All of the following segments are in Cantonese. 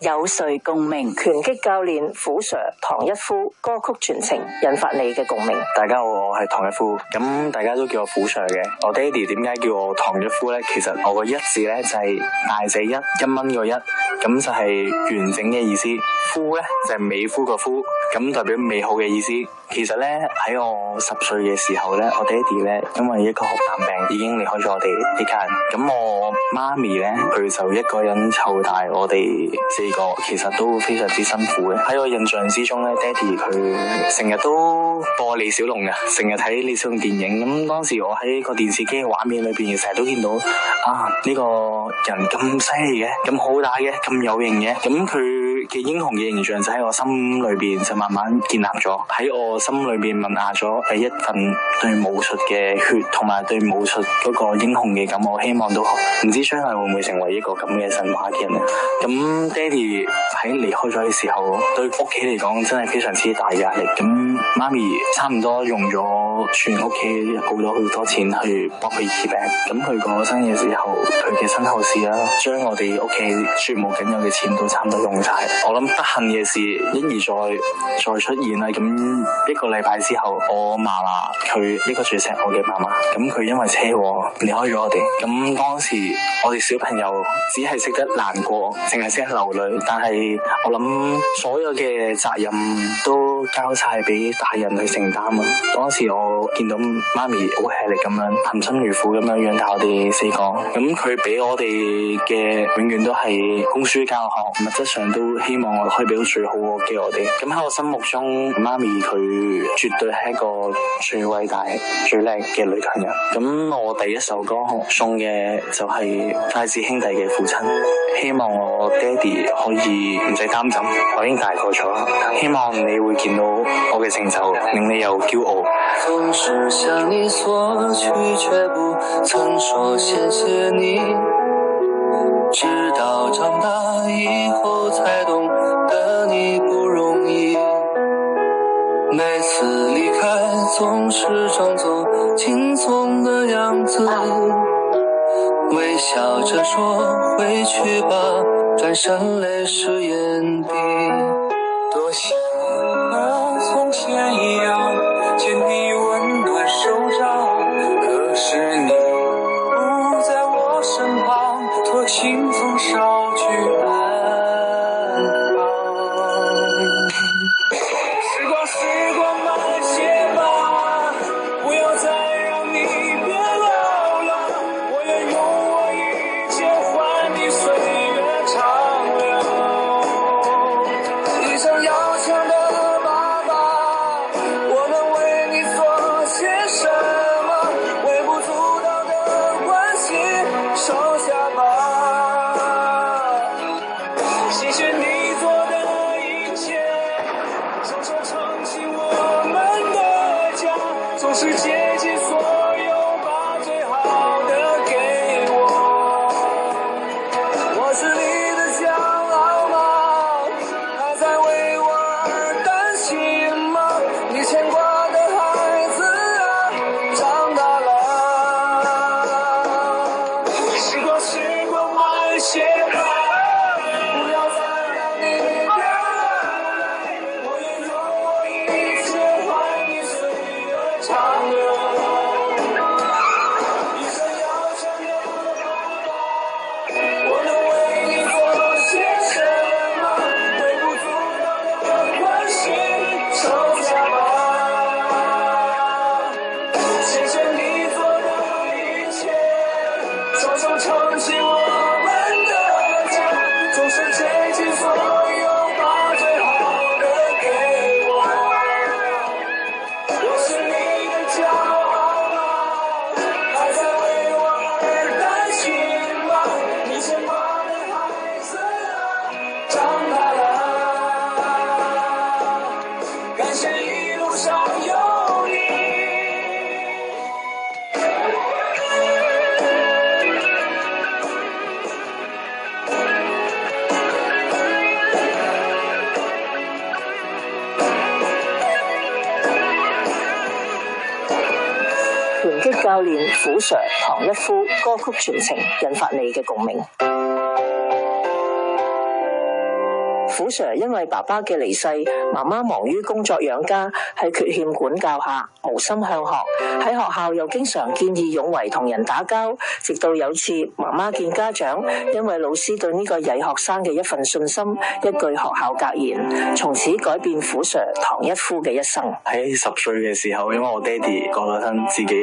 有誰共鳴？拳擊教練虎 Sir 唐一夫歌曲傳情，引發你嘅共鳴。大家好，我係唐一夫，咁大家都叫我虎 Sir 嘅。我爹哋點解叫我唐一夫呢？其實我個一字呢就係大寫一，一蚊個一，咁就係完整嘅意思。夫呢就係美夫個夫，咁代表美好嘅意思。其實呢，喺我10歲嘅時候呢，我爹哋呢因為一個血癌病已經離開咗我哋呢家人，咁我媽咪呢，佢就一個人湊大我哋4個，其實都非常之辛苦嘅。喺我印象之中呢，爹哋佢成日都播李小龍嘅，成日睇李小龍電影。咁當時我喺個電視機嘅畫面裏邊，成日都見到呢個人咁犀利嘅，咁好打嘅，咁有型嘅。咁佢嘅英雄嘅形象就喺我心裏邊就慢慢建立咗，喺我心裏邊萌芽咗第一份對武術嘅血，同埋對武術嗰個英雄嘅感。我希望都唔知將來會唔會成為一個咁嘅神話嘅人咧。咁爹哋喺離開咗嘅時候，對屋企嚟講真係非常之大嘅壓力。咁媽咪差唔多用咗全屋企好多錢去幫佢醫病。咁佢過身嘅時候，佢嘅身後事啦，將我哋屋企絕無僅有嘅錢都差唔多用晒。我諗不幸嘅事一而再出現啦。咁一個禮拜之後，我嫲嫲佢一個最錫我嘅媽媽，咁佢因為車禍離開咗我哋。咁當時我哋小朋友只係識得難過，淨係識得流淚。但係我諗所有嘅責任都交晒俾大人去承擔啊！當時我見到媽咪好吃力咁樣，含辛茹苦咁樣養大我哋4個。咁佢俾我哋嘅永遠都係供書教學，物質上都希望我可以俾到最好嘅我哋。咁喺我心目中，媽咪佢絕對係一個最偉大、最叻嘅女強人。咁我第一首歌送嘅就係筷子兄弟嘅父親，希望我爹哋可以唔使擔心，我已經大個咗啦。希望你會見到我嘅成就，令你有驕傲。總是向你索取，卻不曾說謝謝你，直到長大以後才懂得你不容易。每次離開總是裝作輕鬆的樣子，微笑着說回去吧，轉身淚濕眼底。多想從前一樣牽你溫暖手掌，可是你不在我身旁，托清風捎去安康。時光慢些吧，不要再讓你變老了，我願用我一切換你歲月長留。一生要強的爸爸，我能為你做些什麼？微不足道的關係收下吧。謝謝你做的一切，雙手撐起我們的家，總是竭盡所有把最好的給我。我是你的驕傲嗎？還在為我而擔心嗎？你牽掛的孩子啊，長大了。時光慢些吧，不要再讓你變老，我願用我一切換你歲月長留。一生要強的爸爸，我能為你做些什麼？微不足道的關係收下吧。謝謝你做的一切，雙手撐起我們的家，總是竭盡所有把最好的給我。我是你的驕傲嗎？還在為我而擔心嗎？你牽掛的孩子啊，長大了。感謝一路上有你。拳擊教練虎 Sir 唐一夫歌曲傳情，引發你嘅共鳴。虎 Sir 因為爸爸嘅離世，媽媽忙於工作養家，喺缺欠管教下無心向學，喺學校又經常見義勇為同人打交，直到有次媽媽見家長，因為老師對呢個曳學生嘅一份信心，一句學校格言，從此改變虎 Sir 唐一夫嘅一生。喺10歲嘅時候，因為我爹哋過咗身，自己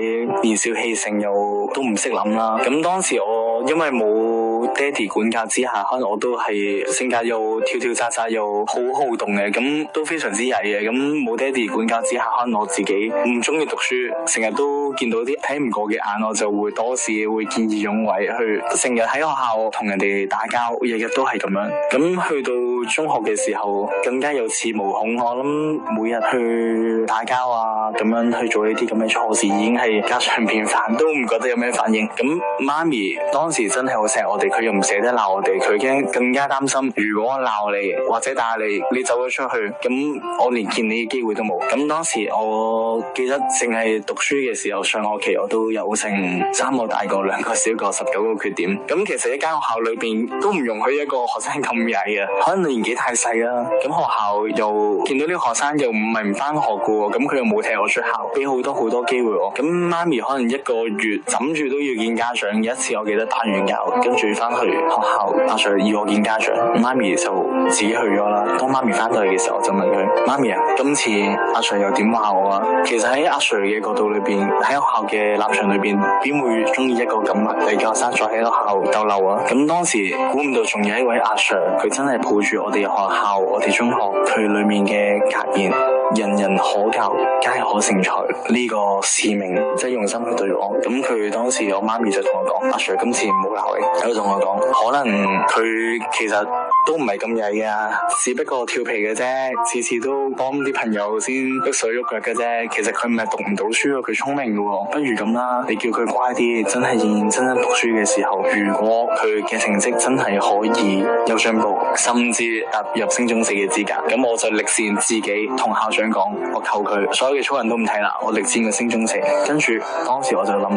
年少氣盛又都唔識諗啦。咁當時我因為冇爹哋管教之下，可能我都係性格又跳跳扎扎又好好動嘅，咁都非常之曳嘅。咁冇爹哋管教之下，可能我自己唔中意讀書，成日都見到啲睇唔過嘅眼，我就會多事會見義勇為去，成日喺學校同人哋打交，日日都係咁樣。咁去到中學嘅時候，更加有恃無恐。我諗每日去打交啊，咁樣去做呢啲咁嘅錯事，已經係家常便飯，都唔覺得有咩反應。咁媽咪當時真係好錫我哋，佢又唔捨得鬧我哋，佢驚更加擔心，如果我鬧你或者打你，你走咗出去，咁我連見你嘅機會都冇。咁當時我記得淨係讀書嘅時候，上學期我都有成3個大個2個小個19個缺點。咁其實一間學校裏邊都唔容許一個學生咁曳嘅，可能年紀太細啦。咁學校又見到呢個學生又唔係唔返學嘅喎，咁佢又冇踢我出校，俾好多機會我。咁媽咪可能1個月枕住都要見家長。有一次我記得打完交，跟住翻去學校，阿 Sir 要我見家長，媽咪就自己去咗啦。當媽咪翻到嚟嘅時候，我就問佢：媽咪啊，今次阿 Sir 又點話我啊？其實喺阿 Sir 嘅角度裏邊，喺學校嘅立場裏邊，邊會中意一個咁嚟嘅學生再喺學校逗留啊？咁當時估唔到仲有一位阿 Sir，佢真係抱住我哋學校、我哋中學佢裏面嘅格言：人人可教，皆可成才。呢個使命即係用心去對我。咁佢當時我媽咪就同我講：阿 Sir 今次唔好鬧你。佢同我講，可能佢其實都唔係咁曳㗎，只不過調皮嘅啫，次次都幫啲朋友先喐手喐腳嘅啫。其實佢唔係讀唔到書，佢聰明嘅喎。不如咁啦，你叫佢乖啲，真係認認真真讀書嘅時候，如果佢嘅成績真係可以有進步，甚至踏入升中4嘅資格，咁我就力薦自己同校長講，我求佢所有嘅操人都唔睇啦，我力薦個升中4。跟住當時我就諗，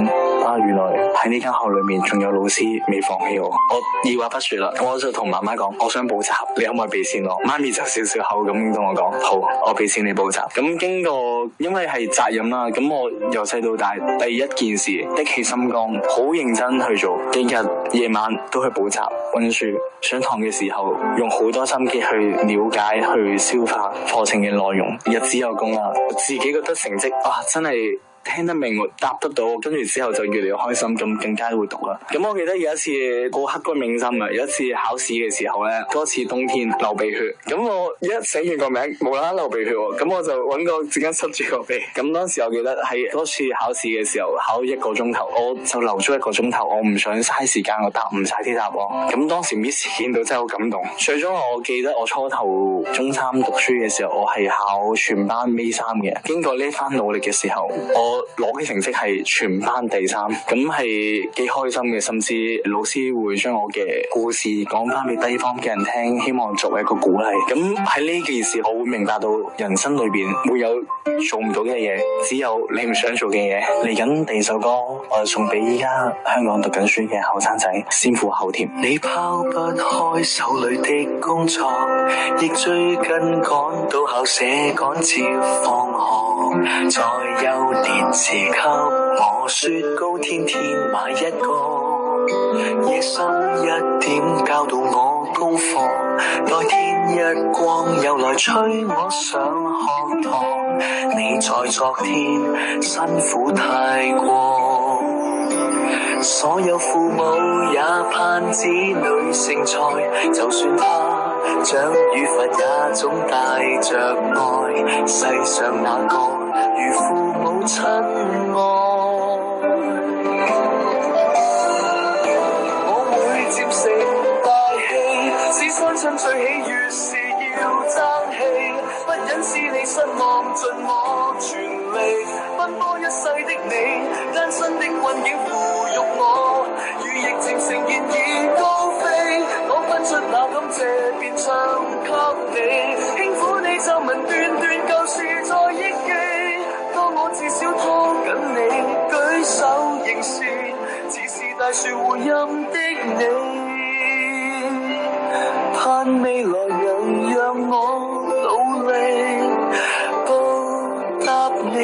原來喺呢間學校裏面仲有老師未放棄我，我二話不說啦，我就同媽媽講，我想補習，你可唔可以俾錢我？媽咪就笑笑口咁同我講，好，我俾錢你補習。咁經過，因為係責任啦，咁我由細到大第一件事的起心肝，好認真去做，日日夜晚都去補習溫書，上堂嘅時候用好多心機去了解去消化課程嘅內容，日子有功啦，自己覺得成績真係聽得明，答得到，跟住之後就越嚟越開心，咁更加會讀啦。咁我記得有一次好刻骨銘心啊！有一次考試嘅時候咧，嗰次冬天流鼻血，咁我一寫完個名，無啦啦流鼻血，咁我就揾個紙巾塞住個鼻。咁當時我記得喺嗰次考試嘅時候，考1個鐘頭，我就留咗1個鐘頭，我唔想嘥時間，我答唔晒啲答案。咁當時 Miss 見到真係好感動。最終我記得我初頭中3讀書嘅時候，我係考全班尾3嘅。經過呢番努力嘅時候，我攞嘅成績係全班第3，咁係幾開心嘅，甚至老師會將我嘅故事講翻俾低方嘅人聽，希望作為一個鼓勵。咁喺呢件事，我會明白到人生裏邊會有做唔到嘅嘢，只有你唔想做嘅嘢。嚟緊第2首歌，我就送俾依家香港讀緊書嘅後生仔，先苦後甜。你拋不開手裏的工作，亦最近趕到校舍趕接放學，在幼年時給我雪糕，天天買一個，夜深1點教導我功課，待天一光又來催我上學堂，你在昨天辛苦太過，所有父母也盼子女成才，就算他獎與罰也總帶着愛，世上哪個如父母親愛？我會漸成大器，使雙親最喜悅是要爭氣，不忍使你失望，盡我全力奔波一世的你，艱辛的困境撫育我，如疫情呈現已高飛，我分出那感謝便唱給你，輕撫你皺紋段段舊事在憶記，當我至少拖緊你，舉手凝視，似是大樹回音的你，盼盼未來能讓我努力報答你。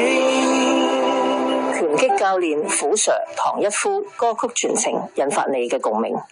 拳擊教練虎 Sir 唐一夫歌曲傳情，引發你嘅共鳴。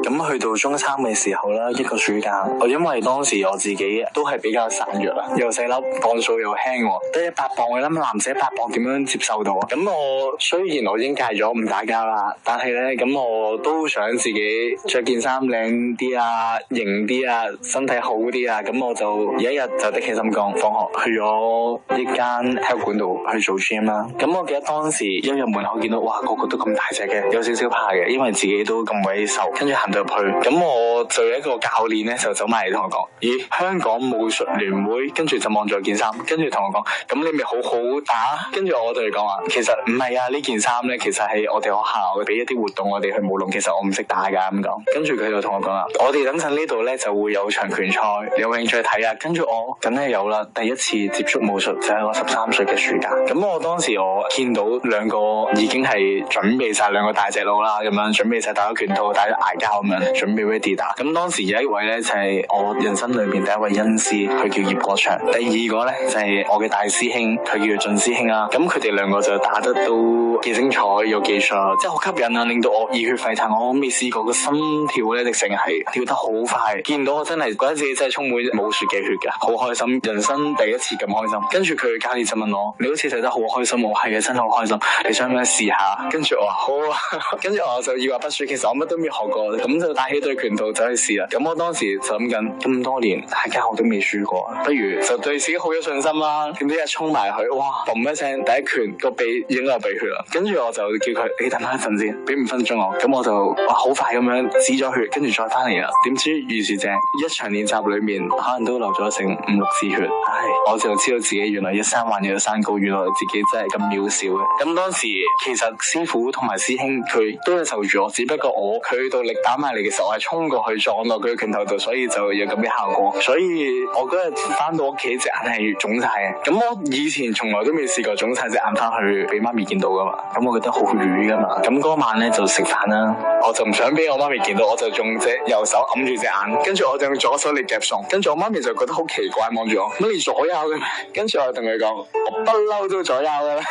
咁去到中三嘅時候啦，一個暑假，我因為當時我自己都係比較孱弱啦，又細粒，磅數又輕，得100磅嘅啦，男仔100磅點樣接受到啊？咁我雖然我已經戒咗唔打交啦，但係咧咁我都想自己着件衫靚啲啊，型啲啊，身體好啲啊，咁我就有一日就的起心肝，放學去咗一間體育館度去做 gym 啦。咁我記得當時一入門口見到，哇，個個都咁大隻嘅，有少少怕嘅，因為自己都咁鬼瘦，跟住行入去，咁我就有一個教練咧就走埋嚟同我講，咦，香港武術聯會，跟住就望咗件衫，跟住同我講，咁你咪好好打？跟住我對佢講話，其實唔係啊，呢件衫咧其實係我哋學校俾一啲活動我哋去舞龍，其實我唔識打噶咁講。跟住佢就同我講啦，我哋等陣呢度咧就會有場拳賽，你有興趣睇啊？跟住我梗係有啦，第一次接觸武術就係我13歲嘅暑假。咁我當時我見到兩個已經係準備晒兩個大隻佬啦，咁樣準備晒打咗拳套，打咗挨交咁樣，準備 ready 打。咁當時有一位咧就係我人生裏邊第一位恩師，佢叫葉國祥。第二個咧就係我嘅大師兄，佢叫做靳師兄啦。咁佢哋兩個就打得都幾精彩，有技術，即係好吸引啊，令到我熱血沸騰。我未試過個心跳咧，直成係跳得好快。見到我真係覺得自己真係充滿武術嘅血㗎，好開心，人生第一次咁開心。跟住佢嘅教練就問我：你好似睇得好開心喎。係啊，真係好開心。你想唔想試下？跟住我話好啊。跟住我就二話不說，其實我乜都未學過，咁就帶起對拳套走去試啦。咁我當時就諗緊，咁多年大家我都未輸過，不如就對自己好有信心啦。點知一衝埋去，哇，嘣一聲，第一拳個鼻已經流鼻血啦。跟住我就叫佢，你等翻一陣先，俾5分鐘我。咁我就哇好快咁樣止咗血，跟住再翻嚟啦。點知如是者一場練習裏面，可能都流咗成5-6支血。唉，我就知道自己原來一山還有一山高，原來自己真係咁渺小嘅。咁當時其實師傅同埋師兄佢都係受住我，只不過佢到力打埋嚟嘅時候，我係衝過去撞落佢嘅拳頭度，所以就有咁嘅效果。所以我嗰日翻到屋企隻眼係腫晒嘅。咁我以前從來都未試過腫晒隻眼翻去俾媽咪見到噶嘛。咁我覺得好瘀噶嘛。咁嗰晚咧就食飯啦，我就唔想俾我媽咪見到，我就用隻右手揞住隻眼，跟住我就用左手嚟夾餸。跟住我媽咪就覺得好奇怪，望住我，乜你左右嘅？跟住我同佢講，我不嬲都左右噶啦。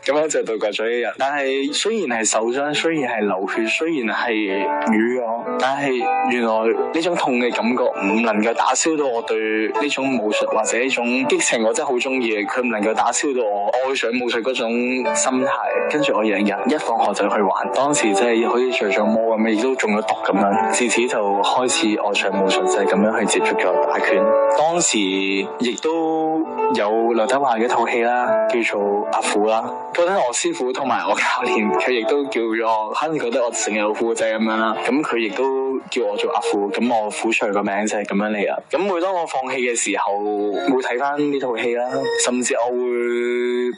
咁樣就度過咗一日。但係雖然係受傷，雖然係流血，雖然係瘀咗，但係原來呢種痛嘅感覺唔能夠打消到我對呢種武術或者呢種激情，我真係好中意嘅。佢唔能夠打消到我愛上武術嗰種心態。跟住我日日一放學就去玩，當時真係好似着咗魔咁，亦都中咗毒咁樣。自此就開始愛上武術，就係咁樣去接觸咗打拳。當時亦都有劉德華嘅一套戲啦，叫做阿虎啦。覺得我師傅同埋我教練，佢亦都叫咗我，可能覺得我成日虎仔咁樣啦。咁佢亦都叫我做阿虎，咁我虎 Sir 個名就係咁樣嚟啦。咁每當我放棄嘅時候，會睇翻呢套戲啦，甚至我會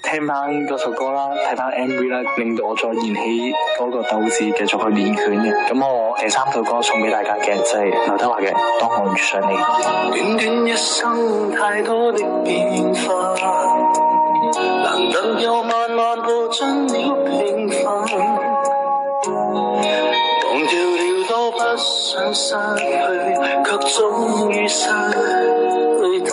聽翻嗰首歌啦，睇翻 MV 啦，令到我再燃起嗰個鬥志，繼續去練拳嘅。咁我第3首歌送俾大家嘅就係劉德華嘅《當我遇上你》。短短一生，太多的變化，難得又慢慢步進了平凡，忘掉了都不想失去，卻終於失去它。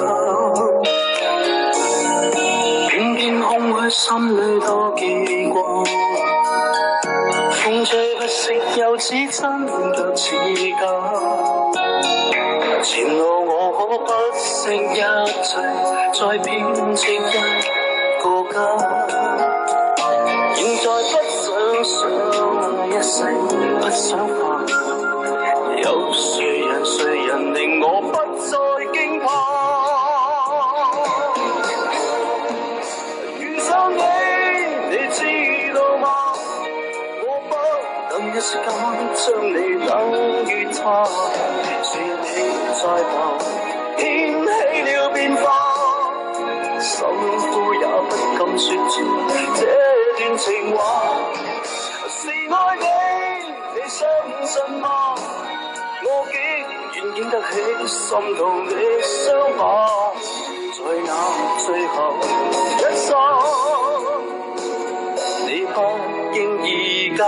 偏偏空虛心裏多記掛，風吹不息又似真卻似假。前路我可不惜一切，再編織一個家。現在不想一世，不想怕。有誰人令我不再驚怕？遇上你，你知道嗎？我不能一時間將你等於他。是你在旁掀起了變化，心呼也不敢說出這段情話。是愛你，你相信嗎？我竟然經得起心痛的傷疤，在那最後一剎，你不經意間，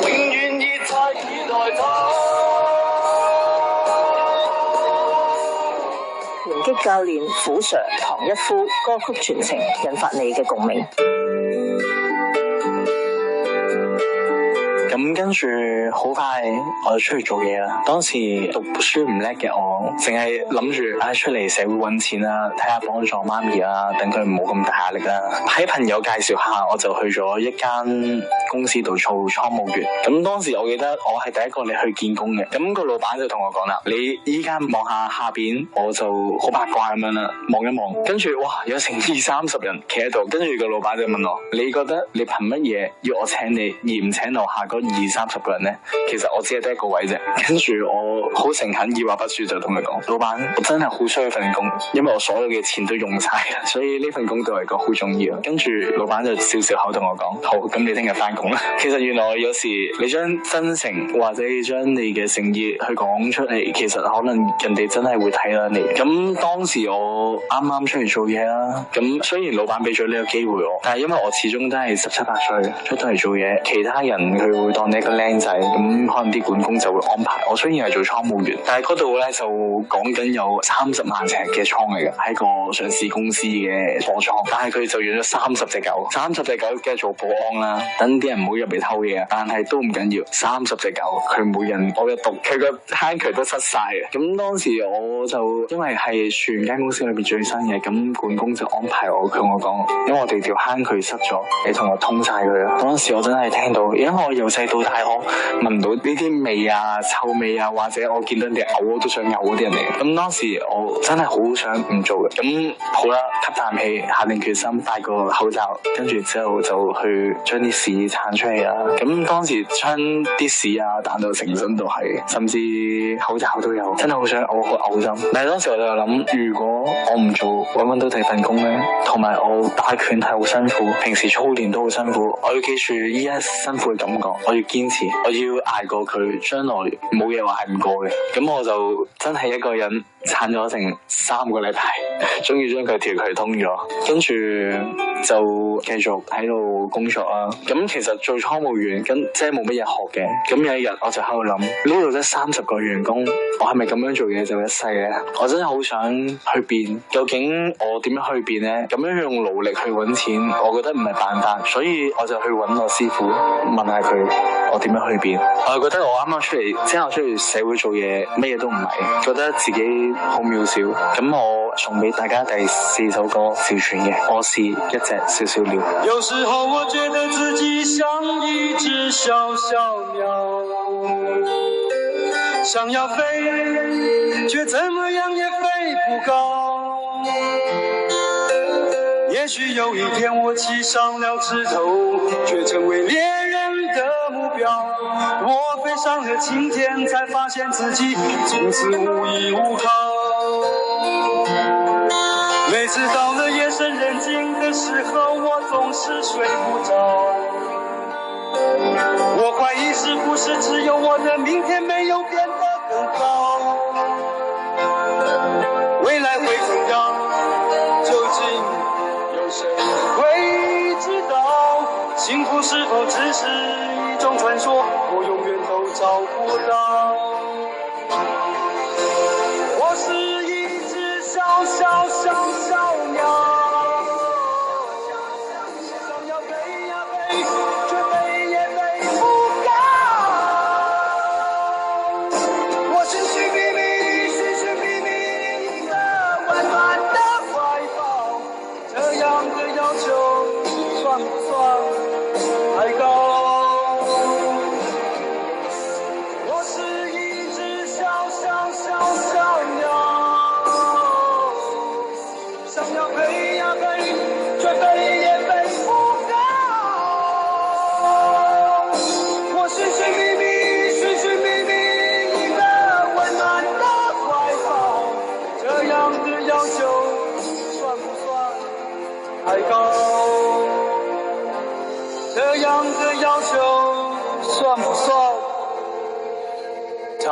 永遠已太抬頭。拳擊教練虎 Sir 唐一夫歌曲傳情，引發你嘅共鳴。咁跟住好快我就出去做嘢啦。當時讀書唔叻嘅我，淨係諗住出嚟社會揾錢啦，睇下幫助媽咪啦，等佢唔好咁大壓力啦。喺朋友介紹下，我就去咗一間公司度做倉務員。咁當時我記得我係第一個嚟去見工嘅。咁個老闆就同我講啦：你依家望下下邊，我就好八卦咁樣啦，望一望，跟住哇有成20-30人企喺度。跟住個老闆就問我：你覺得你憑乜嘢要我請你，而唔請樓下嗰20-30個人呢？其實我只係得一個位啫。跟住我好誠懇，二話不說就同佢講：老闆，我真係好需要份工，因為我所有嘅錢都用晒啦，所以呢份工對我嚟講好重要。跟住老闆就笑笑口同我講：好，咁你聽日翻工啦。其實原來有時你將真誠或者你將你嘅誠意去講出嚟，其實可能人哋真係會睇到你。咁當時我啱啱出嚟做嘢啦，咁雖然老闆俾咗呢個機會我，但係因為我始終都係17-18歲出到嚟做嘢，其他人佢會當你一個靚仔，咁可能啲管工就會安排我。雖然係做倉務員，但係嗰度咧就講緊有30萬尺嘅倉嚟嘅，係個上市公司嘅貨倉，但係佢就養咗30隻狗，30隻狗梗係做保安啦，等啲人唔好入嚟偷嘢。但係都唔緊要，30隻狗佢每人我一讀，佢個坑渠都塞晒嘅。咁當時我就因為係全間公司裏邊最新嘅，咁管工就安排我，佢同我講：因為我哋條坑渠塞咗，你同我通晒佢啦。當時我真係聽到，因為我由細到大我聞到呢啲味啊、臭味啊，或者我見到人哋嘔我都想嘔嗰啲人嚟。咁當時我真係好想唔做嘅。咁好啦，吸啖氣，下定決心戴個口罩，跟住之後就去將啲屎鏟出嚟啦。咁當時將啲屎啊彈到成身都係，甚至口罩都有，真係好想嘔，好嘔心。但係當時我就諗，如果我唔做，搵到第二份工咧，同埋我打拳係好辛苦，平時操練都好辛苦，我要記住依家辛苦嘅感覺，我要堅持，我要捱過佢，將來冇嘢話係唔過嘅。咁我就真係一個人撐咗成3個禮拜，終於將佢條渠通咗，跟住就繼續喺度工作啦。咁其實做倉務員咁即係冇乜嘢學嘅。咁有一日我就喺度諗，呢度得30個員工，我係咪咁樣做嘢就一世咧？我真係好想去變，究竟我點樣去變咧？咁樣用勞力去搵錢，我覺得唔係辦法，所以我就去搵我師傅問下佢，我點樣去變？我就覺得我啱啱出嚟，即係我出嚟社會做嘢，乜嘢都唔係，覺得自己好渺小。咁我送俾大家第4首歌，小船嘅《我是一隻小小鳥》。有時候我覺得自己像一隻小小鳥，想要飛，卻怎麼樣也飛不高。也許有一天我騎上了枝頭，卻成為獵人的目標。我飛上了青天，才發現自己從此無依無靠。每次到了夜深人靜的時候，我總是睡不着。我懷疑是不是只有我的明天沒有變得更高？未來會怎樣？究竟有誰會知道？幸福是否只是一種傳說？我永遠都找不到。我是一隻小小小小鳥，想要飛呀飛，卻飛也飛不高。我尋尋覓覓，尋尋覓覓一個溫暖的懷抱，這樣的要求算不算太高？我是一隻小小小小鳥，想要飛呀飛，卻飛也飛不高。我尋尋覓覓，尋尋覓覓一個溫暖的懷抱，這樣的要求算不算太高？這樣的要求算不算太高？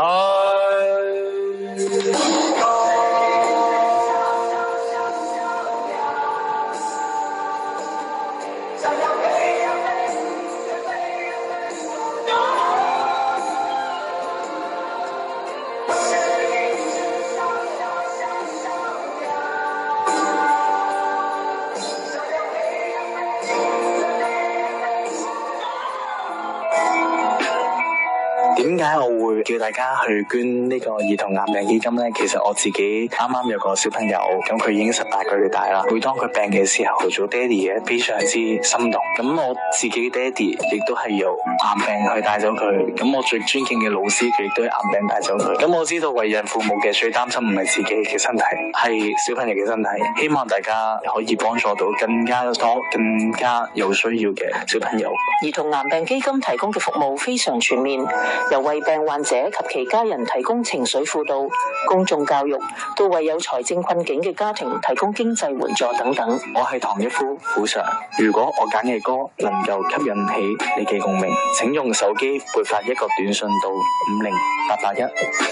點解我會叫大家去捐呢個兒童癌病基金呢？其實我自己啱啱有個小朋友，咁佢已經18個月大啦。每當佢病嘅時候，做爹哋嘅非常之心動。咁我自己爹哋亦都係由癌病去帶走佢。咁我最尊敬嘅老師，佢亦都係癌病帶走佢。咁我知道為人父母嘅最擔心唔係自己嘅身體，係小朋友嘅身體。希望大家可以幫助到更加多、更加有需要嘅小朋友。兒童癌病基金提供嘅服務非常全面，由為病患者及其家人提供情緒輔導、公眾教育，到為有財政困境嘅家庭提供經濟援助等等。我係唐一夫虎 Sir， 如果我揀嘅歌能夠吸引起你嘅共鳴，請用手機撥發一個短信到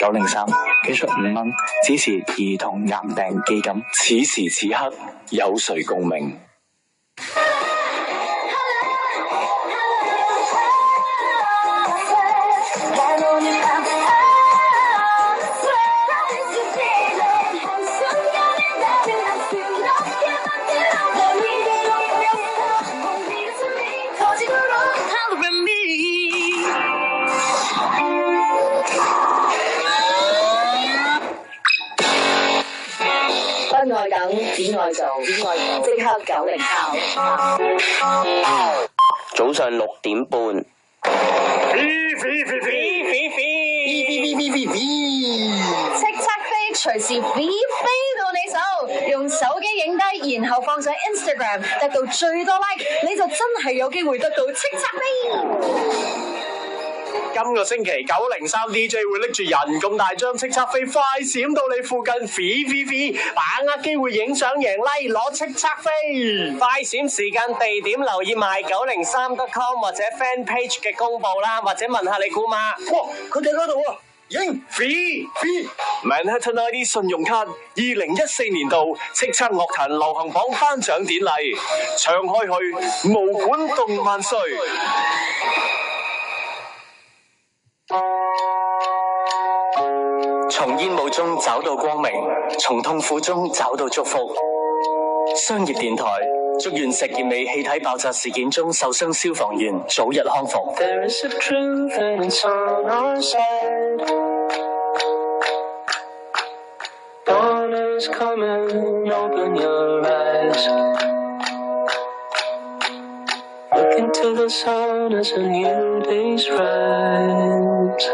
50881-903，捐出5蚊支持兒童癌病基金。此時此刻有誰共鳴？不愛等，只愛做，即刻90後。早上6點半。叱咤飛隨時飛到你手，用手機影低，然後放上 Instagram， 得到最多 like， 你就真係有機會得到叱咤飛。今個星期903 DJ 會拎住人咁大張叱咤飛快閃到你附近，把握機會影相贏 like 攞叱咤飛。快閃時間地點留意埋903.com 或者 fan page 嘅公佈啦，或者問下你姑媽。哇，佢哋嗰度啊！影 Manhattan ID 信用卡2014年度叱咤樂壇流行榜頒獎典禮，唱開去，毛管動萬歲。從煙霧中找到光明，從痛苦中找到祝福。商業電台祝願石硤尾氣體爆炸事件中受傷消防員早日康復。There is a truth and it's on our side. Dawn is coming, open your eyes. Look into the sun as a new day's rise.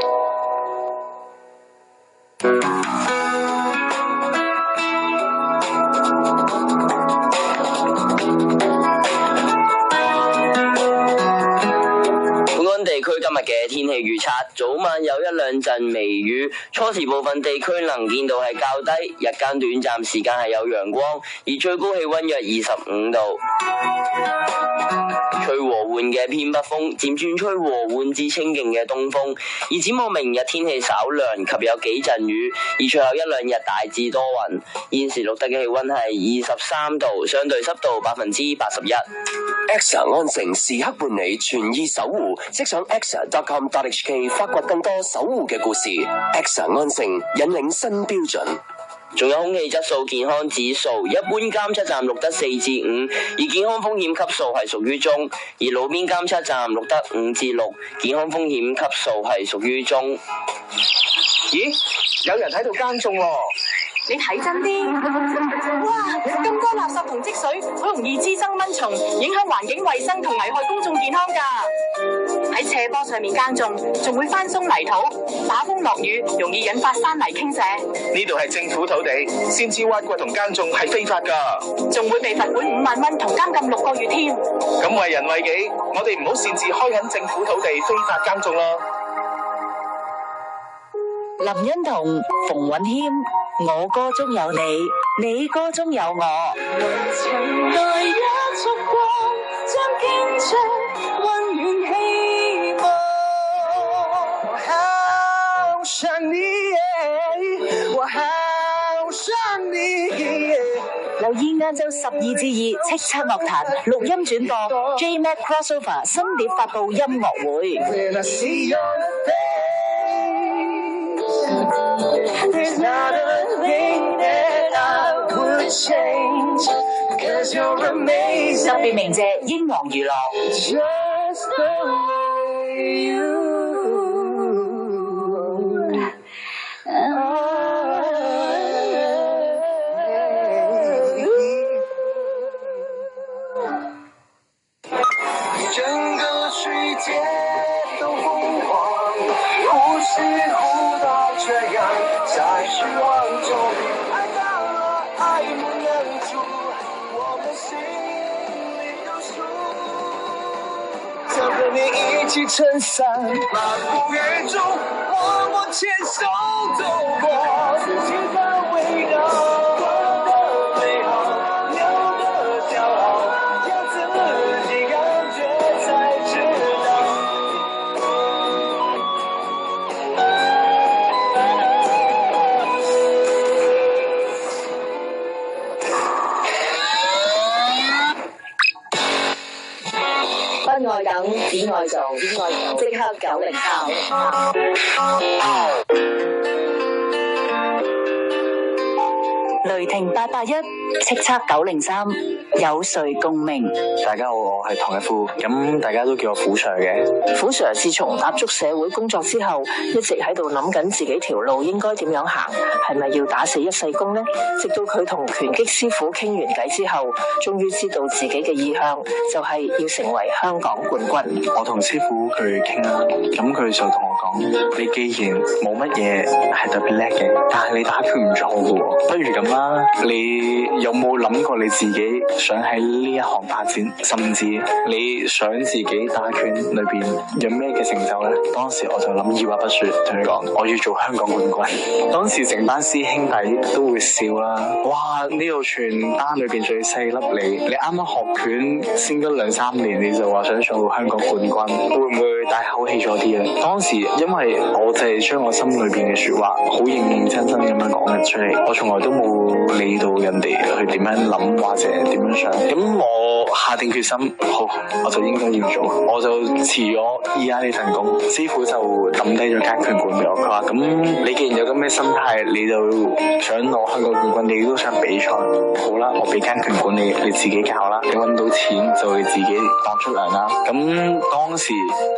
今日嘅天氣預測，早晚有一兩陣微雨，初時部分地區能見度係較低，日間短暫時間係有陽光，而最高氣溫約25度。吹和緩嘅偏北風，漸轉吹和緩至清勁嘅東風。而展望明日天氣稍涼及有幾陣雨，而隨後一兩日大致多雲。現時錄得嘅氣溫係23度，相對濕度81%。AXA 安城時刻伴你，全意守護，即上 AXA.com.hk 發掘更多守護嘅故事。AXA 安城引領新標準。仲有空氣質素健康指數，一般監測站錄得4至5，而健康風險級數係屬於中；而路邊監測站錄得5至6，健康風險級數係屬於中。咦？有人喺度耕種喎！你睇真啲，哇！咁多垃圾同積水，好容易滋生蚊蟲，影響環境衛生同危害公眾健康㗎。喺斜坡上面耕種，仲會翻鬆泥土，打風落雨，容易引發山泥傾瀉。呢度係政府土地，擅自挖掘同耕種係非法㗎，仲會被罰款5萬蚊同監禁6個月添。咁為人為己，我哋唔好擅自開墾政府土地非法耕種啦。林欣彤、馮允謙，我歌中有你，你歌中有我。曾來一束光，將經濟溫暖希望。我好想你，我好想你。留意晏晝12至2，叱咤樂壇錄音轉播 J-Mac Crossover 新碟發佈音樂會。When I see your face.There's not a thing that I would change, 'cause you're amazing. 特別鳴謝英皇娛樂。 Just the way you 是互道这样，在失望中爱到了爱不能住，我们心里有数。想和你一起撑伞，漫步雨中，我们牵手走过世界的味道，过的美好，留的骄傲，要自己感觉才知道。不愛等，只愛做，即刻903。雷霆881，叱咤903，有誰共鳴？大家好，我係唐一夫，咁大家都叫我虎 Sir 嘅。虎 Sir 自從踏足社會工作之後，一直喺度諗緊自己條路應該點樣行，係咪要打死一世工呢？直到佢同拳擊師傅傾完偈之後，終於知道自己嘅意向就係要成為香港冠軍。我同師傅佢傾啦，咁佢就同我講：你既然冇乜嘢係特別叻嘅，但係你打拳唔錯嘅喎，不如咁啦，你有冇諗過你自己想喺呢一行發展，甚至你想自己打拳裏邊有咩嘅成就呢？當時我就諗二話不說同佢講，我要做香港冠軍。當時成班師兄弟都會笑啦，哇！呢度全班裏邊最細粒你啱啱學拳先咗2-3年，你就話想做香港冠軍，會唔會大口氣咗啲呢？當時因為我就係將我心裏邊嘅說話好認認真真咁樣講咗出嚟，我從來都冇理到人哋去點樣諗或者點樣想，咁我下定決心，好，我就應該要做，我就辭咗依家呢份工。師傅就抌低咗間拳館俾我，佢話：咁你既然有咁嘅心態，你就想攞香港冠軍，你都想比賽，好啦，我俾間拳館你自己教啦，你揾到錢就你自己當出糧啦。咁當時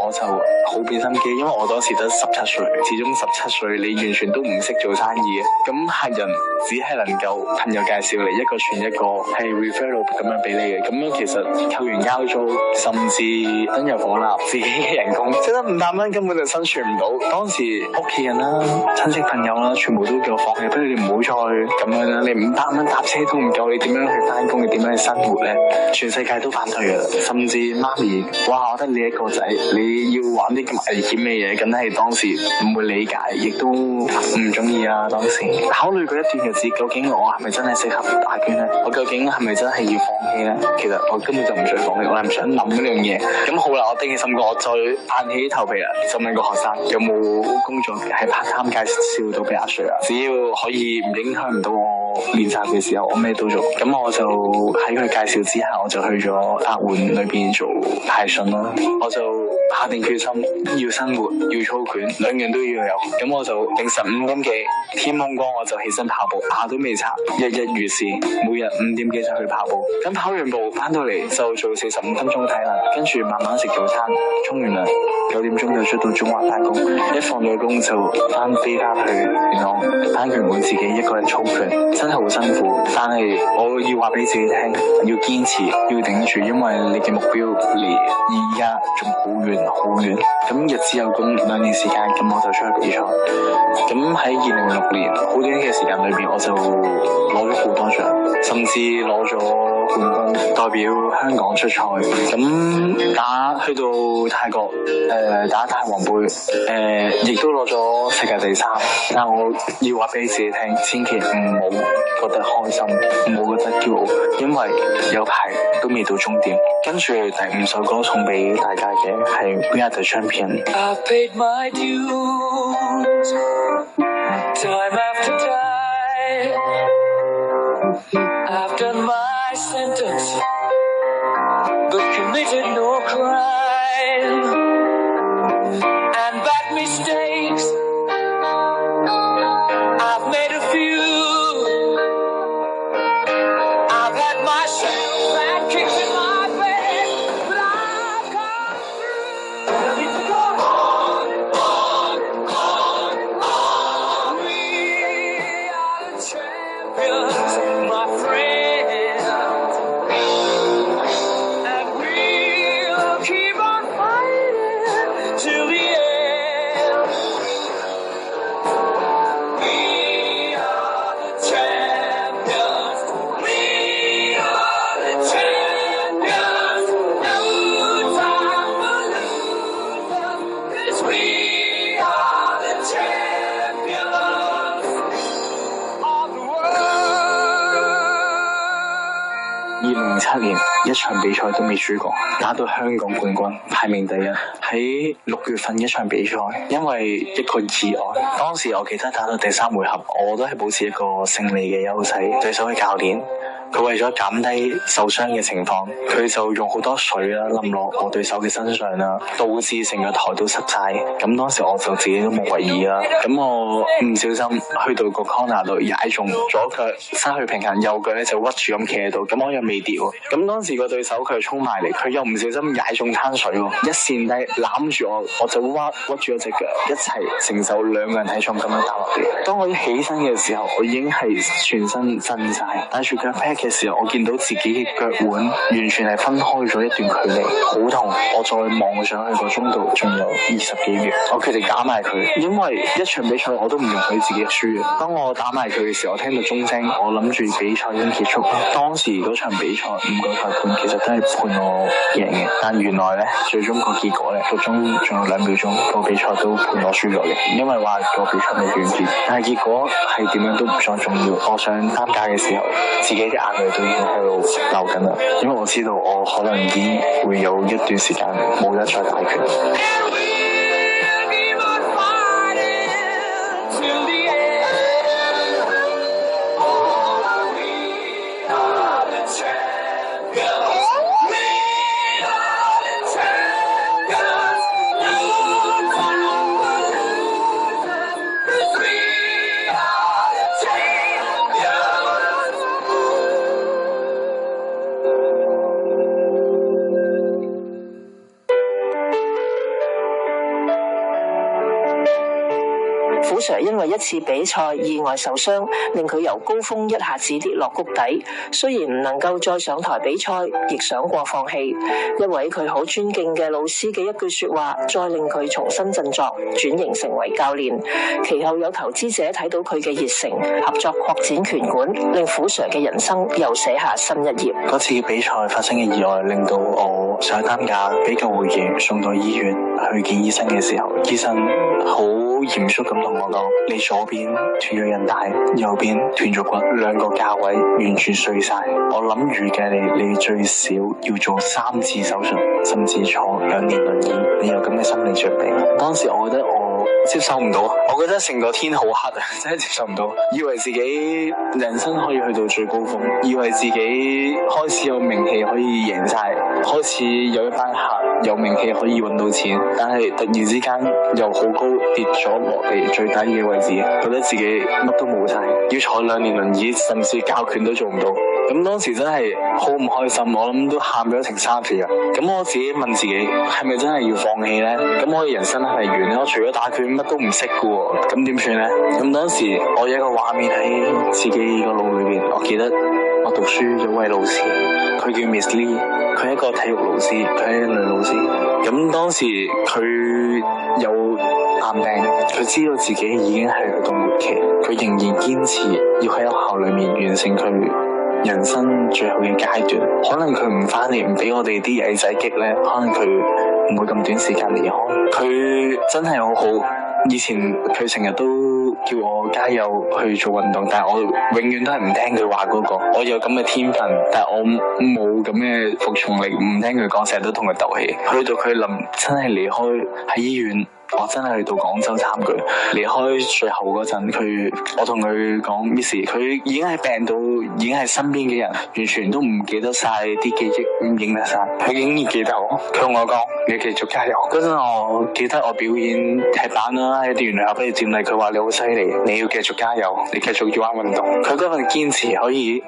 我就好俾心機，因為我當時得17歲，始終17歲你完全都唔識做生意嘅，咁客人只係能夠朋友介紹嚟，一個傳一個，係 referral 咁樣俾你嘅。咁樣其實扣完交租，甚至燈油火蠟，自己嘅人工，即得500蚊根本就生存唔到。當時屋企人啦、親戚朋友啦，全部都叫我放棄，不如你唔好再咁樣啦。你500蚊搭車都唔夠，你點樣去返工？你點樣去生活咧？全世界都反對嘅，甚至媽咪，哇！我得你一個仔，你要玩啲咁危險嘅嘢，梗係當時唔會理解，亦都唔中意啦。當時考慮過一段日子，究竟我係咪真係適合打拳咧？我究竟係咪真係要放棄咧？其實我根本就唔想放棄，我係唔想諗呢樣嘢。咁好啦，我定起心過，我再硬起頭皮啦，就問個學生有冇工作係 part time 介紹到俾阿 Sir 啊？只要可以唔影響唔到我練習嘅時候，我咩都做。咁我就喺佢介紹之下，我就去咗亞換裏邊做派訓啦。我就下定決心要生活，要操拳，兩樣都要有。咁我就凌晨5點幾，天蒙光我就起身跑步，牙都未刷，日日如是，每日5點幾就去跑步。咁跑完步翻到嚟就做45分鐘體能，跟住慢慢食早餐，沖完涼9點鐘就出到中環翻工。一放咗工就飛翻去元朗翻拳館，自己一個人操拳，真係好辛苦。但係我要話俾自己聽，要堅持，要頂住，因為你嘅目標離而家仲好遠好遠。咁日子有功2年時間，咁我就出去比賽。咁喺2006年好短嘅時間裏邊，我就攞咗好多獎，甚至攞咗冠軍，代表香港出賽。咁去到泰國打太皇杯，亦都攞咗世界第3。但我要話俾自己聽，千祈唔好覺得開心，唔好覺得驕傲，因為有排都未到終點。跟住第5首歌送俾大家嘅係 We Are The Champion。 I've paid my dues, time after time. I've done my sentence, but committed no crime. And bad mistakes, I've made a few. I've had my share and kicks in my bed, but I've come through. It's gone on. We are the champions, my friends, and we 2007年一場比賽都未輸過，打到香港冠軍，排名第一。喺6月份一場比賽，因為一個意外，當時我記得打到第3回合，我都係保持一個勝利嘅優勢。對手嘅教練，佢為咗減低受傷嘅情況，佢就用好多水啦淋落我對手嘅身上啦，導致成個台都濕晒。咁當時我就自己都冇為意啦。咁我唔小心去到個 corner 度踩中左腳，失去平衡，右腳咧就屈住咁企喺度。咁我又未跌喎。咁當時個對手佢衝埋嚟，佢又唔小心踩中灘水喎，一跣低攬住我，我就屈住咗隻腳，一齊承受2個人體重咁樣打落嚟。當我一起身嘅時候，我已經係全身震晒，帶住腳 pad 嘅時候，我見到自己嘅腳腕完全係分開咗一段距離，好痛。我再望上去個鐘度，仲有20幾秒，我決定打埋佢，因為一場比賽我都唔容許自己輸嘅。當我打埋佢嘅時候，我聽到鐘聲，我諗住比賽已經結束。當時嗰場比賽5個裁判其實都係判我贏嘅，但原來咧最終個結果咧個鐘仲有2秒鐘，個比賽都判我輸咗嘅，因為話個比賽未完結。但係結果係點樣都唔再重要。我想擔架嘅時候，自己嘅眼淚都已經喺度流緊啦，因為我知道我可能已經會有一段時間冇得再打拳。虎 Sir 因為一次比賽意外受傷，令佢由高峰一下子跌落谷底。雖然唔能夠再上台比賽，亦想過放棄。一位佢好尊敬嘅老師嘅一句說話，再令佢重新振作，轉型成為教練。其後有投資者睇到佢嘅熱誠，合作擴展拳館，令虎 Sir 嘅人生又寫下新一頁。嗰次比賽發生嘅意外，令到我上擔架，俾救護員送到醫院去見醫生嘅時候，醫生好嚴肅咁同我講：你左邊斷咗韌帶，右邊斷咗骨，2個架位完全碎晒。我諗預計你最少要做3次手術，甚至坐2年輪椅。你有咁嘅心理準備？當時我覺得我接受唔到，我覺得成個天好黑啊，真係接受唔到。以為自己人生可以去到最高峰，以為自己開始有名氣可以贏晒，開始有一班客有名氣可以揾到錢，但係突然之間由好高跌咗落嚟最低嘅位置，覺得自己乜都冇晒，要坐2年輪椅，甚至教拳都做唔到。咁當時真係好唔開心，我諗都喊咗成3次啊！咁我自己問自己，係咪真係要放棄呢？咁我嘅人生係咪完咧？我除咗打拳乜都唔識嘅喎，咁點算呢？咁當時我有一個畫面喺自己個腦裏邊，我記得我讀書有位老師，佢叫 Miss Lee， 佢係一個體育老師，佢係一個女老師。咁當時佢有癌病，佢知道自己已經係去到末期，佢仍然堅持要喺學校裏面完成佢人生最後嘅階段。可能佢唔翻嚟，唔俾我哋啲曳仔激咧，可能佢唔會咁短時間離開。佢真係好好，以前佢成日都叫我加油去做運動，但係我永遠都係唔聽佢話嗰個。我有咁嘅天分，但係我冇咁嘅服從力，唔聽佢講，成日都同佢鬥氣。去到佢臨真係離開喺醫院，我真係去到廣州參佢離開最後嗰陣，我同佢講 Miss， 佢已經係病到已經係身邊嘅人完全都唔記得晒啲記憶，唔認得晒，佢竟然記得我。佢同我講：你繼續加油。嗰陣我記得我表演踢板啦，喺啲原校畢業典禮，佢話你好犀利，你要繼續加油，你繼續要玩運動。佢嗰份堅持可以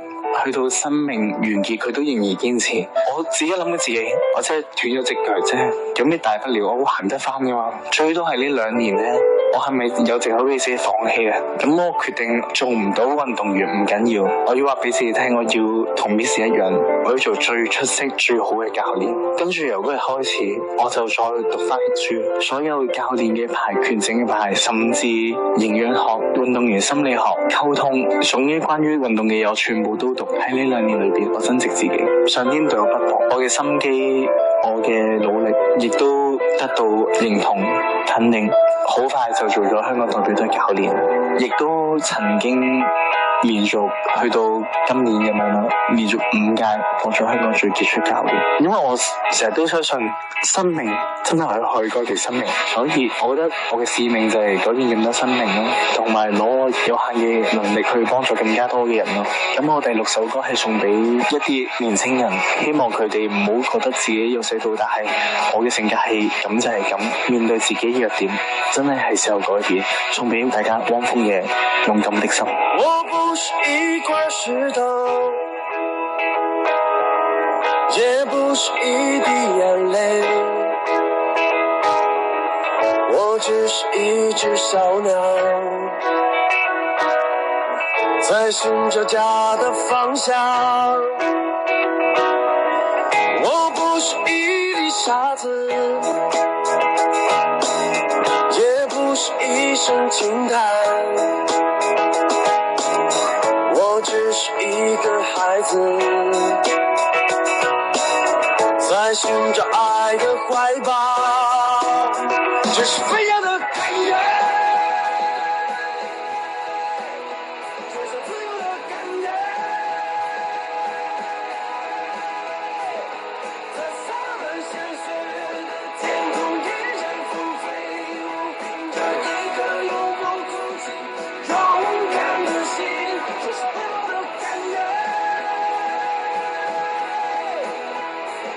去到生命完結，佢都仍然堅持。我自己諗緊自己，我真係斷咗隻腳啫，有咩大不了？我會行得翻噶嘛。最多係呢2年咧，我係咪有藉口俾自己放棄啊？咁我決定做唔到運動員唔緊要，我要話俾自己聽，我要同 Miss 一樣，我要做最出色、最好嘅教練。跟住由嗰日開始，我就再讀翻書，所有教練嘅牌、拳證嘅牌，甚至營養學、運動員心理學、溝通，總之關於運動嘅嘢，我全部都讀。喺呢2年裏邊，我增值自己，上天對我不薄，我嘅心機、我嘅努力，亦都得到認同肯定。好快就做咗香港代表隊教練，亦都曾經連續去到今年咁樣啦，連續5屆獲咗香港最傑出教練。因為我成日都相信生命真係可以改變生命，所以我覺得我嘅使命就係改變咁多生命咯，同埋攞我有限嘅能力去幫助更加多嘅人咯。咁我第6首歌係送俾一啲年輕人，希望佢哋唔好覺得自己有死到，但係我嘅性格係咁就係咁，面對自己弱點真係時候改變。送俾大家汪峰嘅勇敢的心。我不是一塊石頭，也不是一滴眼淚，我只是一隻小鳥，在尋找家的方向。我不是一粒沙子，也不是一聲輕嘆，我只是一個孩子，在尋找愛的懷抱，這是飛揚的感覺，這是自由的感覺，在灑滿鮮血的天空依然浮飛，憑着一顆永不哭泣勇敢的心，這是自由的感覺，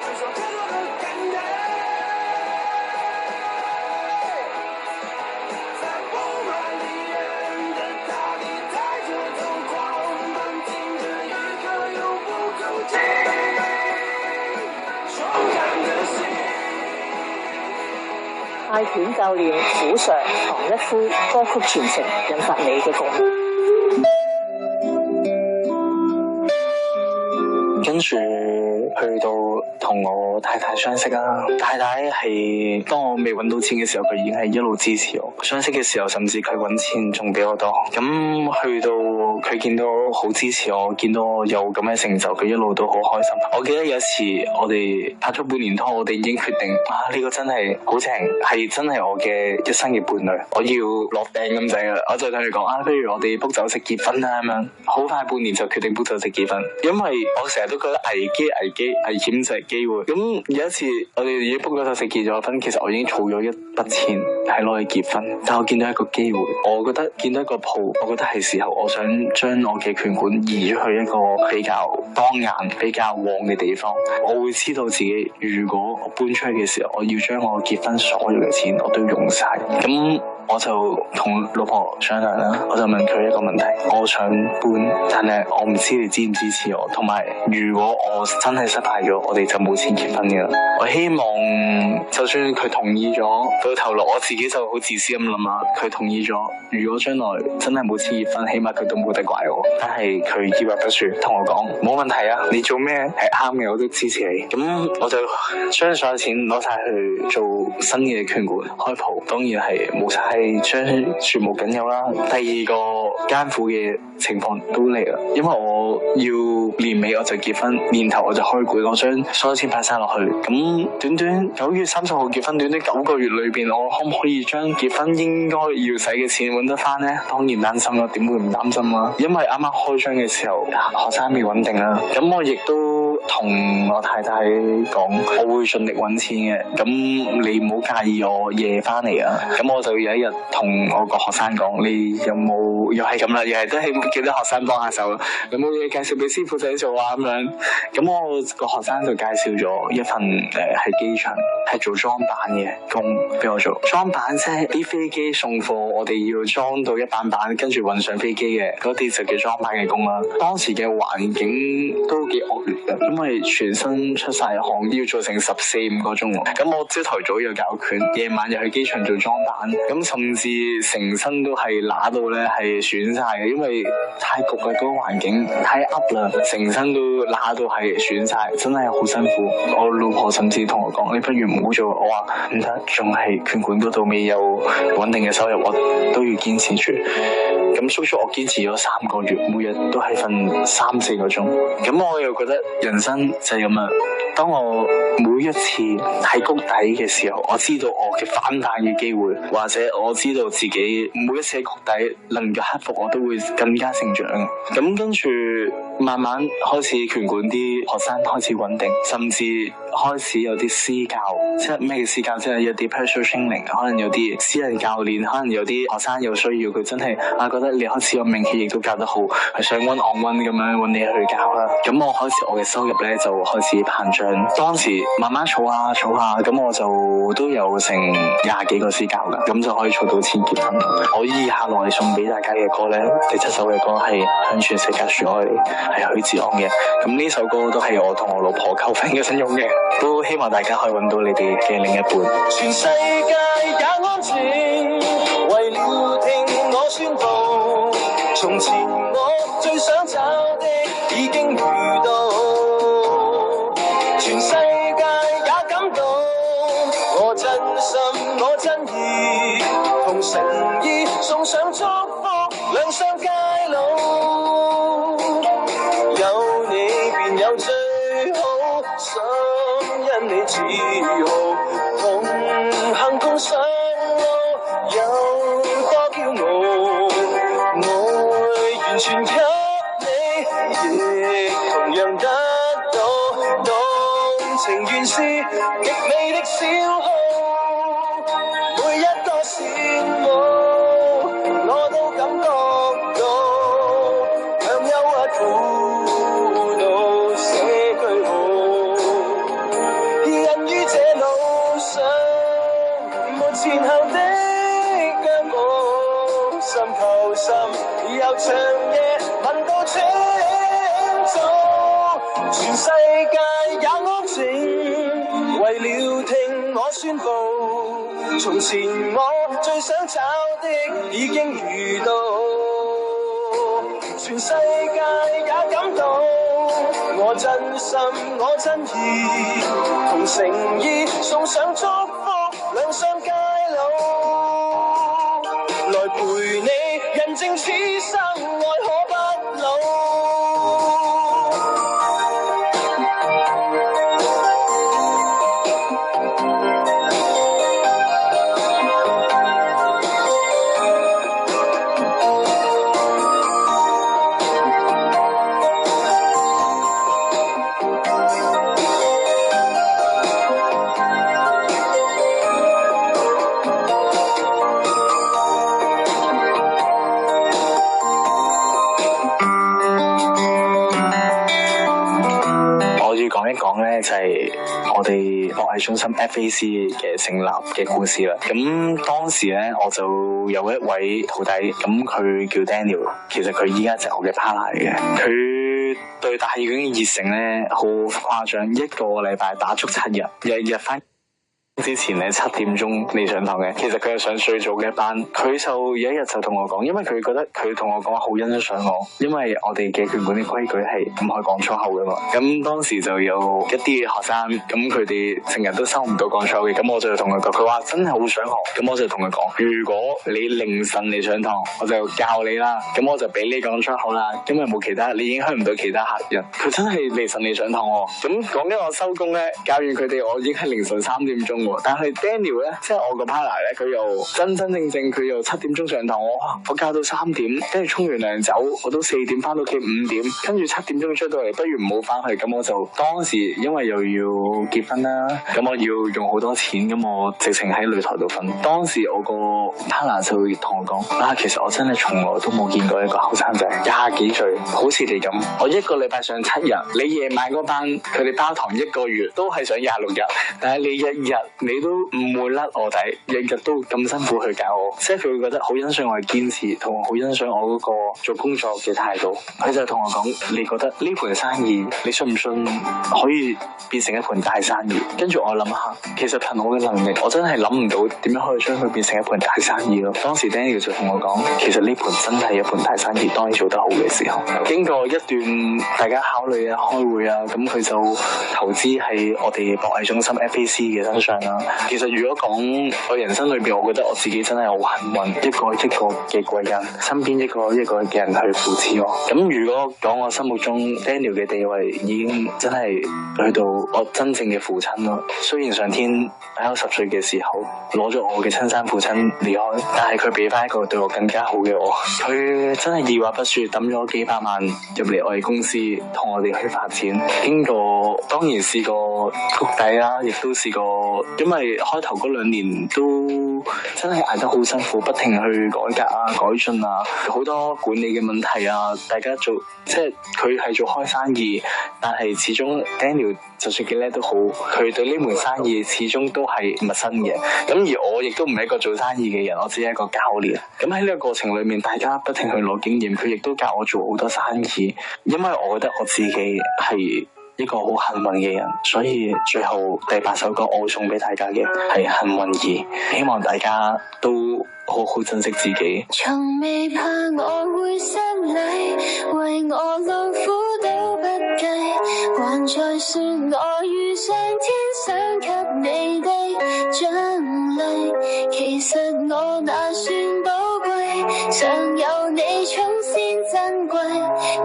這是自由的感覺，在霧霾裡面的大地抬着頭狂奔，憑着一顆永不哭泣勇敢的心。泰拳教練虎 Sir 唐一夫歌曲傳承，引發你嘅共鳴。跟住去到同我太太相識啦，太太係當我未揾到錢嘅時候，佢已經係一路支持我。相識嘅時候，甚至佢揾錢仲比我多。咁去到佢見到好支持我，見到我有咁嘅成就，佢一路都好開心。我記得有一次我哋拍咗半年拖，我哋已經決定呢個真係好正，係真係我嘅一生嘅伴侶，我要落訂咁滯啦。我就同佢講不如我哋 book 酒席結婚啦咁樣。好快半年就決定 book 酒席結婚，因為我成日都覺得危險就係機會。咁有一次我哋已經 book 咗酒席結咗婚，其實我已經儲咗一筆錢係攞去結婚，但我見到一個機會，我覺得見到一個鋪，我覺得係時候我想將我嘅拳館移咗去一個比較當眼比較旺嘅地方。我會知道自己如果我搬出去嘅時候，我要將我結婚所有嘅錢我都用晒。咁我就同老婆商量啦，我就問佢一個問題，我想搬，但係我唔知你支唔支持我，同埋如果我真係失敗咗，我哋就冇錢結婚嘅啦。我希望就算佢同意咗，到頭來我自己就好自私咁諗啦，佢同意咗，如果將來真係冇錢結婚，起碼佢都冇得怪我。但係佢依話不說，同我講冇問題啊，你做咩係啱嘅，我都支持你。咁我就將所有錢攞晒去做新嘅拳館開鋪，當然係冇晒將全部僅有啦。第二個艱苦嘅情況都嚟啦，因為我要年尾我就結婚，年頭我就開館，我將所有錢擺晒落去。咁短短9月30號結婚，短短9個月裏邊，我可唔可以將結婚應該要使嘅錢揾得翻呢？當然擔心啦，點會唔擔心啊？因為啱啱開張嘅時候，學生未穩定啦。咁我亦都同我太太講，我會盡力揾錢嘅。咁你唔好介意我夜翻嚟啊。咁我就有一日同我個學生講，你有冇又係咁啦，又係都係叫啲學生幫下手，有冇嘢介紹俾師傅仔做啊咁樣。咁我個學生就介紹咗一份喺機場係做裝板嘅工俾我做。裝板即係啲飛機送貨，我哋要裝到一板板，跟住運上飛機嘅，嗰啲就叫裝板嘅工啦。當時嘅環境都幾惡劣嘅，因為全身出晒汗，要做成14-15個鐘。咁我朝頭早要搞拳，夜晚又去機場做裝板，咁甚至成身都係乸到咧係損晒嘅，因為太焗啦，嗰個環境太噏啦，成身都乸到係損晒，真係好辛苦。我老婆甚至同我講，你不如唔好做。我話唔得，仲係拳館嗰度未有穩定嘅收入，我都要堅持住。咁足足我堅持咗3個月，每日都係瞓3-4個鐘。咁我又覺得人生就係咁啊！當我每一次喺谷底嘅時候，我知道我嘅反彈嘅機會，或者我知道自己每一次喺谷底能夠克服，我都會更加成長。咁跟住慢慢開始拳館啲學生開始穩定，甚至開始有啲私教，即係咩私教？即係有啲 personal training， 可能有啲私人教練，可能有啲學生有需要，佢真係覺得你開始有名氣，亦都教得好，係想 one on one 咁樣揾你去教啦。咁我開始我嘅收入咧就開始膨脹。當時慢慢儲下，咁我就都有成20幾個私教噶，咁就可以儲到錢結婚。我以下落嚟送俾大家嘅歌咧，第7首嘅歌係向全世界說愛你，係許志安嘅。咁呢首歌都係我同我老婆求婚嘅陣用嘅，都希望大家可以揾到你哋嘅另一半。全世界也安靜，為了聽我宣布，從前我最想找的已經遇到，全世界也感到我真心我真意，同誠意送上祝福，兩相偕老，有你便有最好，想因你自豪，同行共上路，有多驕傲，愛完全給你，亦同樣得到，動情原是極美的消耗，每一個羨慕我都感覺到，向憂鬱苦惱寫句號，人於這路上沒前後的腳步，心扣心又長夜聞到清早，全世界也安靜，為了聽我宣布，從前我最想找的已經遇到，全世界也感到我真心我真意，同誠意送上祝福，兩相偕老，來陪你人證此生愛可不老。講咧就係我哋博藝中心 FAC 嘅成立嘅故事啦。咁當時咧我就有一位徒弟，咁佢叫 Daniel， 其實佢依家就係我嘅 partner 嚟嘅。佢對大戲院嘅熱誠咧好誇張，一個禮拜打足7日，日日翻之前咧7點鐘嚟上堂嘅。其實佢係上最早嘅一班，佢就有一日就同我講，因為佢覺得佢同我講好欣賞我，因為我哋嘅拳館啲規矩係唔可以講粗口噶嘛。咁當時就有一啲學生，咁佢哋成日都收唔到講粗口嘅，咁我就同佢講，佢話真係好想學，咁我就同佢講，如果你凌晨嚟上堂，我就教你啦，咁我就俾你講粗口啦，因為冇其他，你影響唔到其他客人。佢真係凌晨嚟上堂喎，咁講緊我收工咧，教完佢哋，我已經係凌晨3點鐘喎。但係 Daniel 咧，即係我個 partner 咧，佢又真正佢又7點鐘上堂，我教到3點，跟住沖完涼走，我都4點翻到屋企5點，跟住7點鐘出到嚟，不如唔好翻去。咁我就當時因為又要結婚啦，咁我要用好多錢，咁我直情喺擂台度瞓。當時我個 partner 就會同我講，其實我真係從來都冇見過一個後生仔20幾歲，好似你咁，我一個禮拜上7日，你夜晚嗰班佢哋包堂1個月都係上26日，但係你一日你都唔會甩我底，日日都咁辛苦去教我，即係佢會覺得好欣賞我嘅堅持，同好欣賞我嗰個做工作嘅態度。佢就同我講，你覺得呢盤生意，你信唔信可以變成一盤大生意？跟住我諗下，其實憑我嘅能力，我真係諗唔到點樣可以將佢變成一盤大生意咯。當時 Daniel 就同我講，其實呢盤真係一盤大生意，當你做得好嘅時候，經過一段大家考慮啊、開會啊，咁佢就投資喺我哋博藝中心 FAC 嘅身上啦。啦。其實如果講我人生裏邊，我覺得我自己真係好幸運，一個嘅貴人，身邊一個嘅人去扶持我。咁如果講我心目中 Daniel 嘅地位，已經真係去到我真正嘅父親咯。雖然上天喺我10歲嘅時候攞咗我嘅親生父親離開，但係佢俾翻一個對我更加好嘅我。佢真係二話不說抌咗幾百萬入嚟我哋公司，同我哋去發展。經過當然試過谷底啦，亦都試過，因為開頭嗰2年都真係捱得好辛苦，不停去改革啊、改進啊，好多管理嘅問題啊。大家做即係佢係做開生意，但係始終 Daniel 就算幾叻都好，佢對呢門生意始終都係陌生嘅。咁而我亦都唔係一個做生意嘅人，我只係一個教練。咁喺呢個過程裏面，大家不停去攞經驗，佢亦都教我做好多生意。因為我覺得我自己係一個好幸運嘅人，所以最後第8首歌我會送俾大家嘅係幸運兒，希望大家都好好珍惜自己。從未怕我會失禮，為我勞苦都不計，還在說我遇上天想給你的獎勵。其實我那算寶貴，常有你寵先珍貴，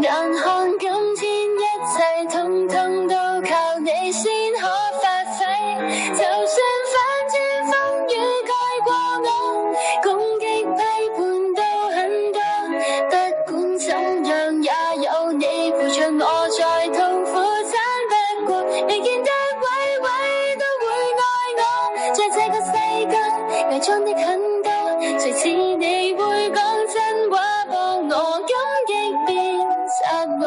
眼看今天一切統統都靠你先可發揮。就算反轉風雨蓋過我，攻擊批判都很多，不管怎樣也有你陪着我，再痛苦爭不過，未見得位位都會愛我，在這個世界偽裝的很多，誰似你會講真話幫我，感激別殺我。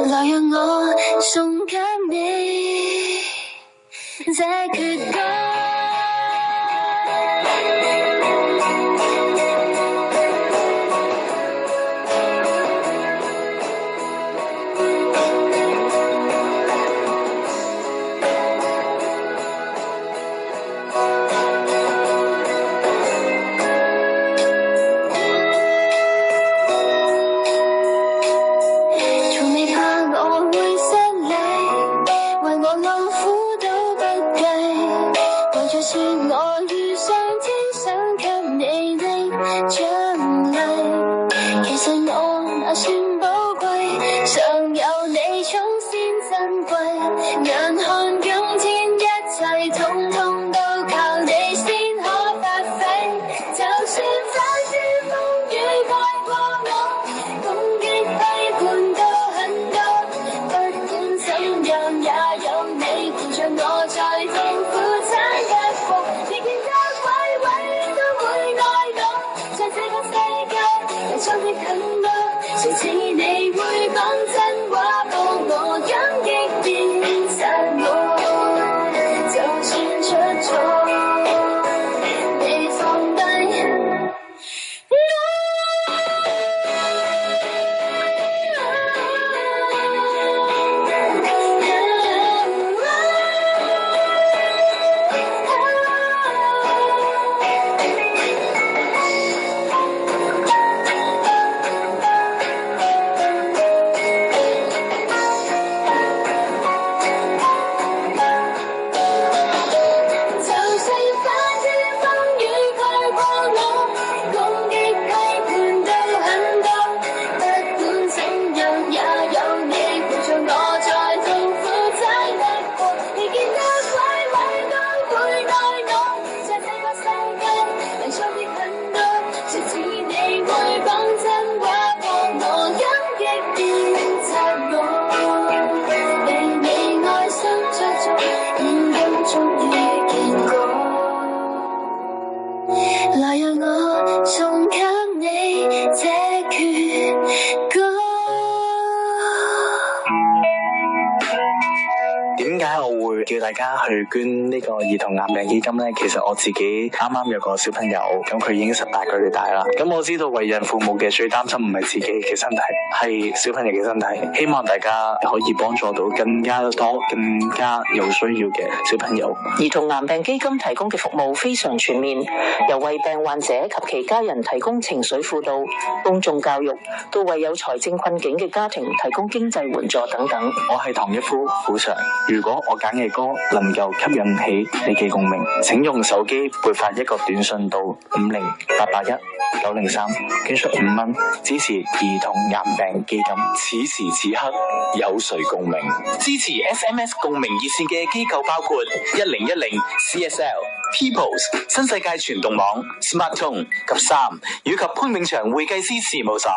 來讓我送給你這闕歌。大家去捐呢個兒童癌病基金呢，其實我自己啱啱有個小朋友，咁佢已經18個月大啦。咁我知道為人父母嘅最擔心唔係自己嘅身體，係小朋友嘅身體。希望大家可以幫助到更加多、更加有需要嘅小朋友。兒童癌病基金提供嘅服務非常全面，由為病患者及其家人提供情緒輔導、公眾教育，到為有財政困境嘅家庭提供經濟援助等等。我係唐一夫虎 Sir， 如果我揀嘅歌能夠吸引起你嘅共鳴，請用手機撥發一個短信到50881-903，捐出5蚊支持兒童癌病基金。此時此刻有誰共鳴？支持 SMS 共鳴熱線嘅機構包括1010 CSL、Peoples、新世界傳動網、SmarTone 及3，以及潘永祥會計師事務所。